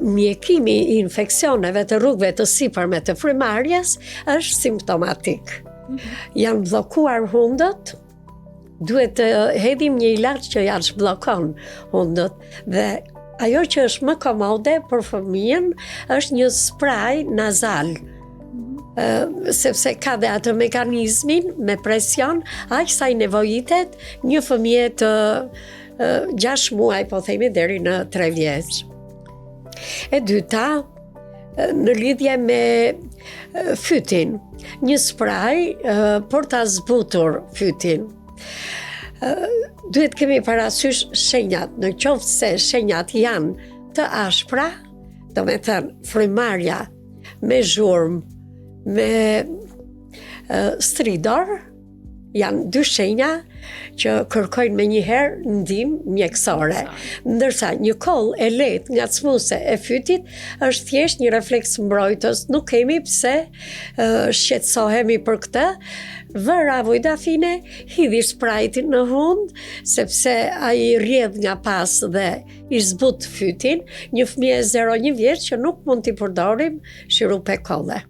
mjekimi i infeksioneve të rrugëve të sipërme të frymarrjes është simptomatik. Janë bllokuar hundët, duhet të hedhim një ilaç që ja zhbllokon hundët dhe ajo që është më komode për fëmijën është një spray nazal. Sepse ka dhe atë mekanizmin me presion, aq sa i nevojitet një fëmijë të 6 muaj, po themi, deri në 3 vjeç. E dyta, në lidhje me fytin, një spray për ta zbutur fytin. Duhet kemi parasysh shenjat, në qoftë se shenjat janë të ashpra, do me thënë frymarrja me zhurmë, me stridor, janë 2 shenja që kërkojnë me njëherë ndihmë mjekësore. Ndërsa një koll e lehtë ngacmuese e fytit është thjesht një refleks mbrojtës, nuk kemi pse shqetësohemi për këtë. Vëra Vojtafine, hidhi sprajtin në hund, sepse ai rrjedh nga pas dhe i zbut fytin, një fëmijë 0-1 vjeç që nuk mund t'i përdorim shirupe kolle.